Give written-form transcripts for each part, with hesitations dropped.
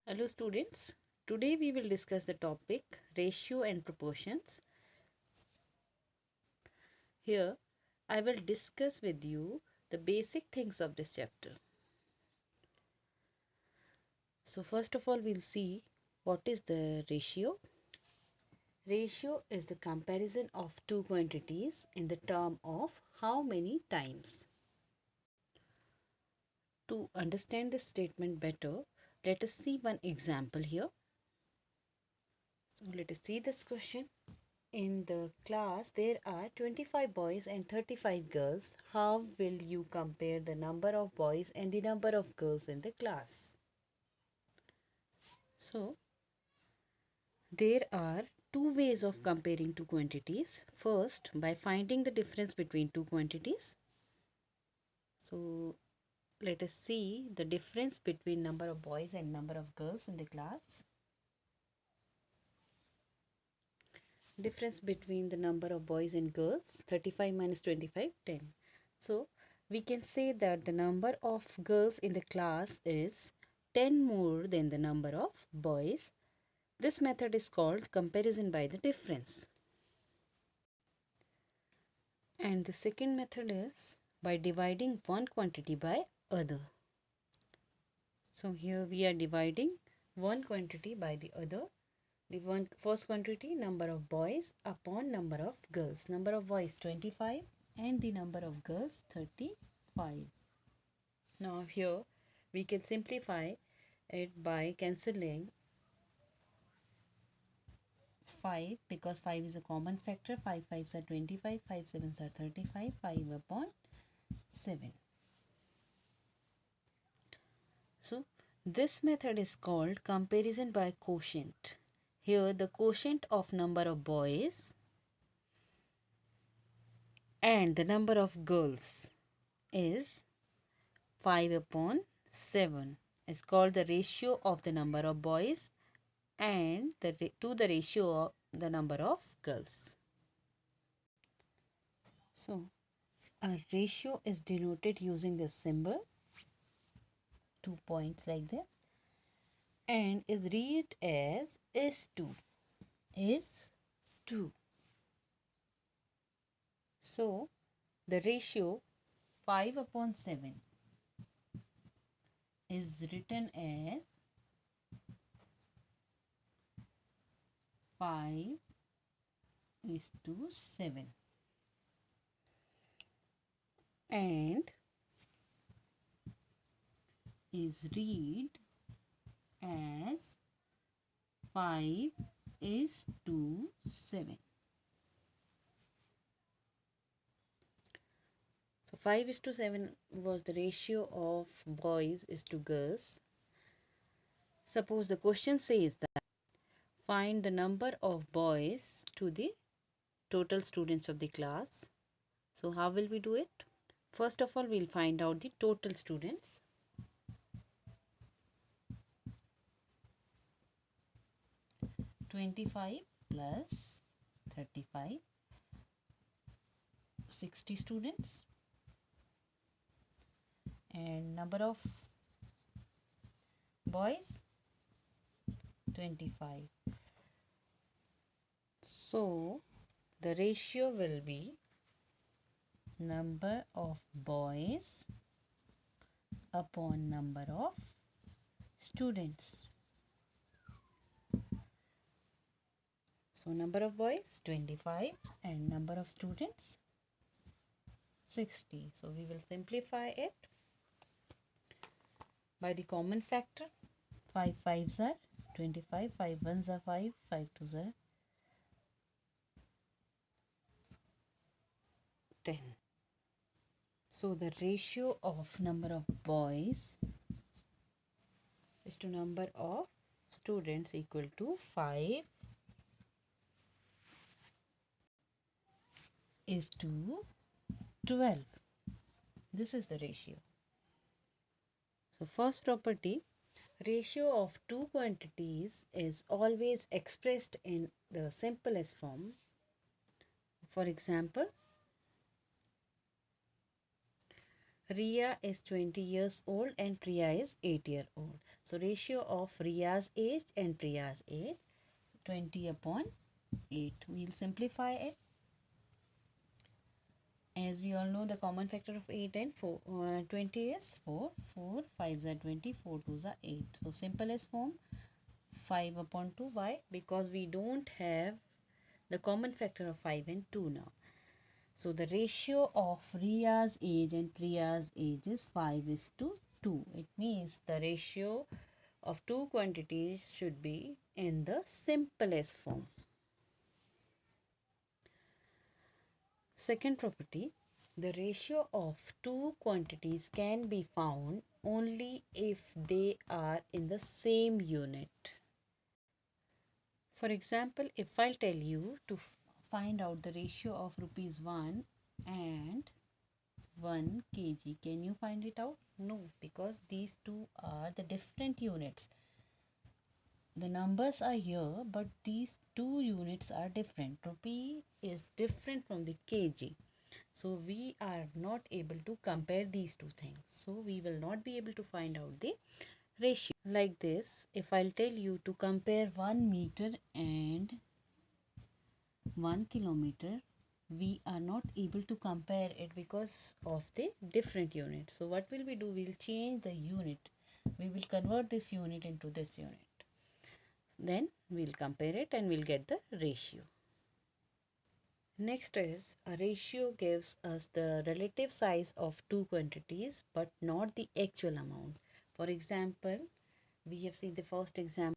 Hello students, today we will discuss the topic ratio and proportions. Here I will discuss with you the basic things of this chapter. So first of all we'll see what is the ratio. Ratio is the comparison of two quantities in the term of how many times. To understand this statement better, let us see one example here. So let us see this question. In the class, there are 25 boys and 35 girls. How will you compare the number of boys and the number of girls in the class? So, there are two ways of comparing two quantities. First, by finding the difference between two quantities. So, let us see the difference between number of boys and number of girls in the class. Difference between the number of boys and girls, 35 minus 25, 10. So we can say that the number of girls in the class is 10 more than the number of boys. This method is called comparison by the difference. And the second method is by dividing one quantity by other. So here we are dividing one quantity by the other. The first quantity, number of boys upon number of girls. Number of boys 25 and the number of girls 35. Now here we can simplify it by cancelling 5 because 5 is a common factor. 5 5s are 25, 5 7s are 35, 5 upon 7. So this method is called comparison by quotient. Here the quotient of number of boys and the number of girls is 5 upon 7 is called the ratio of the number of boys and to the ratio of the number of girls. So a ratio is denoted using this symbol, 2 points like this, and is read as is to. So the ratio 5 upon 7 is written as 5 is to 7 and is read as 5 is to 7. So 5 is to 7 was the ratio of boys is to girls. Suppose the question says that find the number of boys to the total students of the class. So how will we do it? First of all, we'll find out the total students. (25 plus 35) 60 students, and number of boys 25. So the ratio will be number of boys upon number of students. So number of boys 25 and number of students 60. So we will simplify it by the common factor. 5 5s are 25, 5 1s are 5, 5 2s are 10. So the ratio of number of boys is to number of students equal to 5 is to 12. This is the ratio. So first property, ratio of two quantities is always expressed in the simplest form. For example, Ria is 20 years old and Priya is 8 years old. So ratio of Ria's age and Priya's age, 20 upon 8. We'll simplify it. As we all know, the common factor of 8 and 20 is 4. 4 5s are 20, 4 2s are 8. So simplest form, 5 upon 2. Why? Because we don't have the common factor of 5 and 2 now. So the ratio of Ria's age and Priya's age is 5 is to 2. It means the ratio of two quantities should be in the simplest form. Second property, the ratio of two quantities can be found only if they are in the same unit. For example, if I'll tell you to find out the ratio of rupees 1 and 1 kg, can you find it out? No, because these two are the different units. The numbers are here, but these two units are different. Rupee is different from the kg. So we are not able to compare these two things. So we will not be able to find out the ratio. Like this, if I'll tell you to compare 1 meter and 1 kilometer, we are not able to compare it because of the different units. So what will we do? We'll change the unit. We will convert this unit into this unit. Then we'll compare it and we'll get the ratio. Next is a ratio gives us the relative size of two quantities but not the actual amount. For example, we have seen the first example.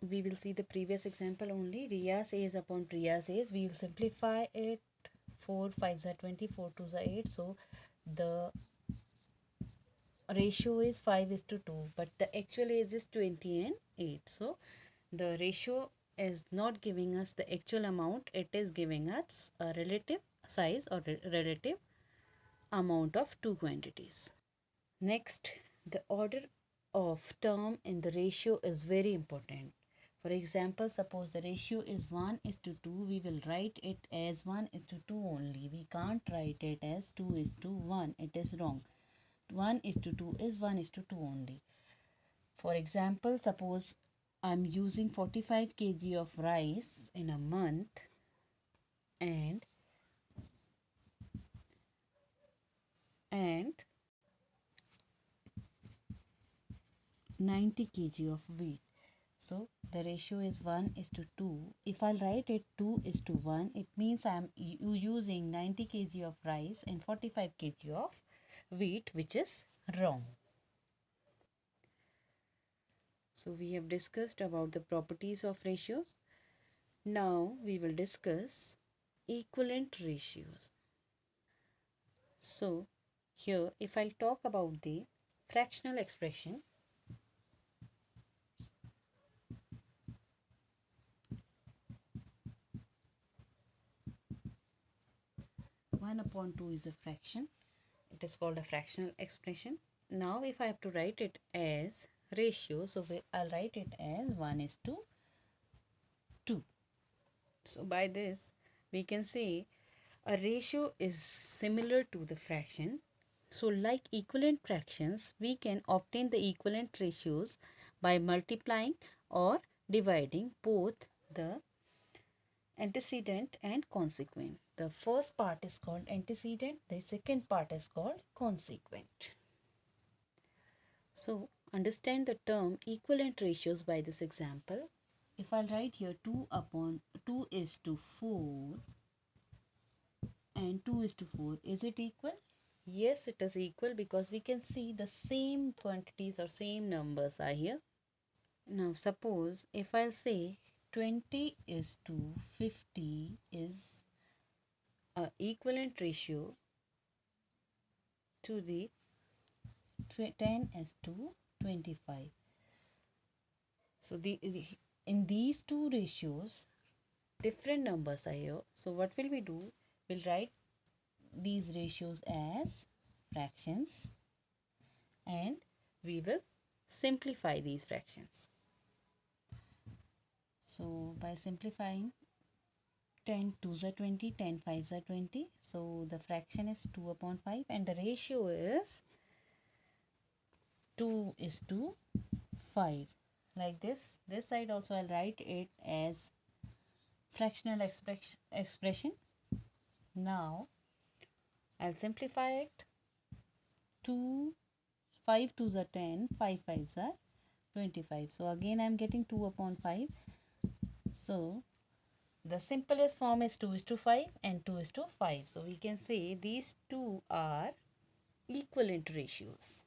We will see the previous example only. Ria's age upon Priya's age. We will simplify it. 4 5s are 20, 4 2s are 8. So the ratio is 5 is to 2, but the actual age is 20 and 8. So the ratio is not giving us the actual amount, it is giving us a relative size or relative amount of two quantities. Next, the order of term in the ratio is very important. For example, suppose the ratio is 1 is to 2, we will write it as 1 is to 2 only. We can't write it as 2 is to 1, it is wrong. 1 is to 2 is 1 is to 2 only. For example, suppose I'm using 45 kg of rice in a month and 90 kg of wheat. So the ratio is 1 is to 2. If I'll write it 2 is to 1, it means I'm using 90 kg of rice and 45 kg of wheat, which is wrong. So we have discussed about the properties of ratios. Now we will discuss equivalent ratios. So here, if I'll talk about the fractional expression, 1 upon 2 is a fraction. It is called a fractional expression. Now if I have to write it as ratio, so I'll write it as 1 is to 2. So by this we can say a ratio is similar to the fraction. So like equivalent fractions, we can obtain the equivalent ratios by multiplying or dividing both the antecedent and consequent. The first part is called antecedent, the second part is called consequent. So understand the term equivalent ratios by this example. If I write here 2 upon 2 is to 4 and 2 is to 4, is it equal? Yes, it is equal because we can see the same quantities or same numbers are here. Now suppose if I'll say 20 is to 50 is a equivalent ratio to the 10 is to 25. So in these two ratios different numbers are here. So what will we do? We'll write these ratios as fractions and we will simplify these fractions. So by simplifying, 10 2s are 20, 10 5s are 20. So the fraction is 2 upon 5 and the ratio is 2 is to 5. Like this. This side also I'll write it as fractional expression. Now I'll simplify it. 2 5 2s are 10, 5 5s are 25. So again I'm getting 2 upon 5. So the simplest form is 2 is to 5 and 2 is to 5. So we can say these two are equivalent ratios.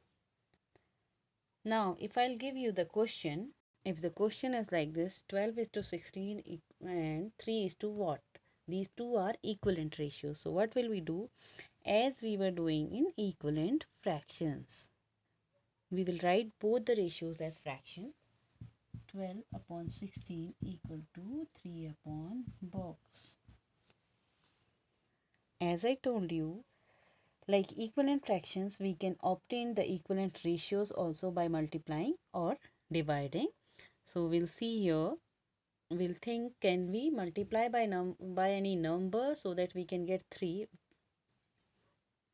Now if I'll give you the question, if the question is like this, 12 is to 16 and 3 is to what? These two are equivalent ratios. So what will we do? As we were doing in equivalent fractions, we will write both the ratios as fractions. 12 upon 16 equal to 3 upon box. As I told you, like equivalent fractions, we can obtain the equivalent ratios also by multiplying or dividing. So we'll see here, we'll think, can we multiply by any number so that we can get 3?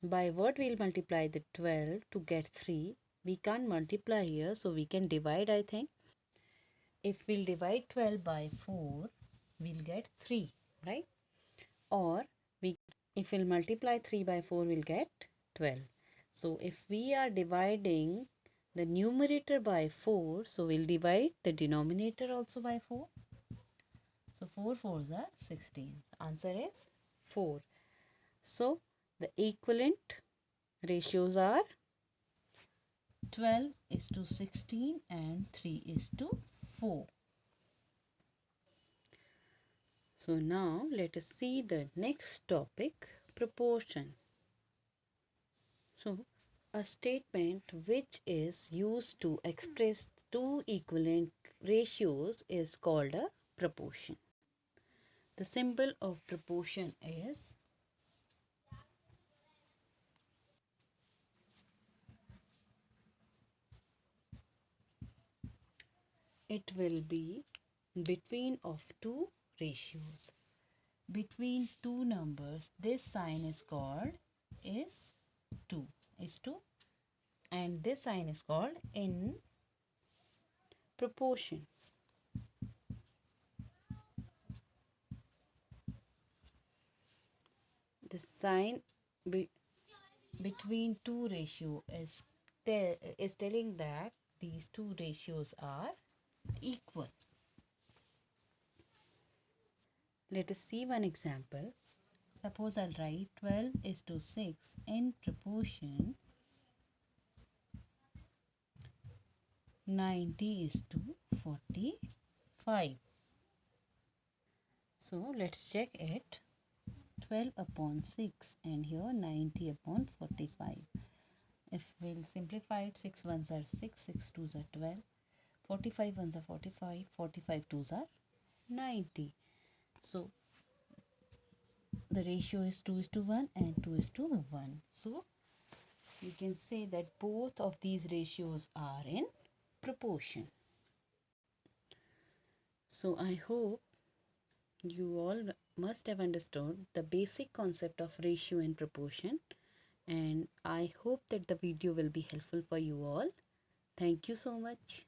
By what we'll multiply the 12 to get 3? We can't multiply here, so we can divide, I think. If we'll divide 12 by 4, we'll get 3, right? Or if we'll multiply 3 by 4, we'll get 12. So if we are dividing the numerator by 4, so we'll divide the denominator also by 4. So 4 4s are 16. Answer is 4. So the equivalent ratios are 12 is to 16 and 3 is to 4. So now let us see the next topic, proportion. So a statement which is used to express two equivalent ratios is called a proportion. The symbol of proportion is it will be between of two ratios. Between two numbers, this sign is called is to, and this sign is called in proportion. The sign between two ratio is telling that these two ratios are equal. Let us see one example. Suppose I'll write 12 is to 6 in proportion 90 is to 45. So let's check it. 12 upon 6 and here 90 upon 45. If we'll simplify it, 6 ones are 6, 6 twos are 12, 45 ones are 45, 45 twos are 90. So the ratio is 2 is to 1 and 2 is to 1. So you can say that both of these ratios are in proportion. So I hope you all must have understood the basic concept of ratio and proportion, and I hope that the video will be helpful for you all. Thank you so much.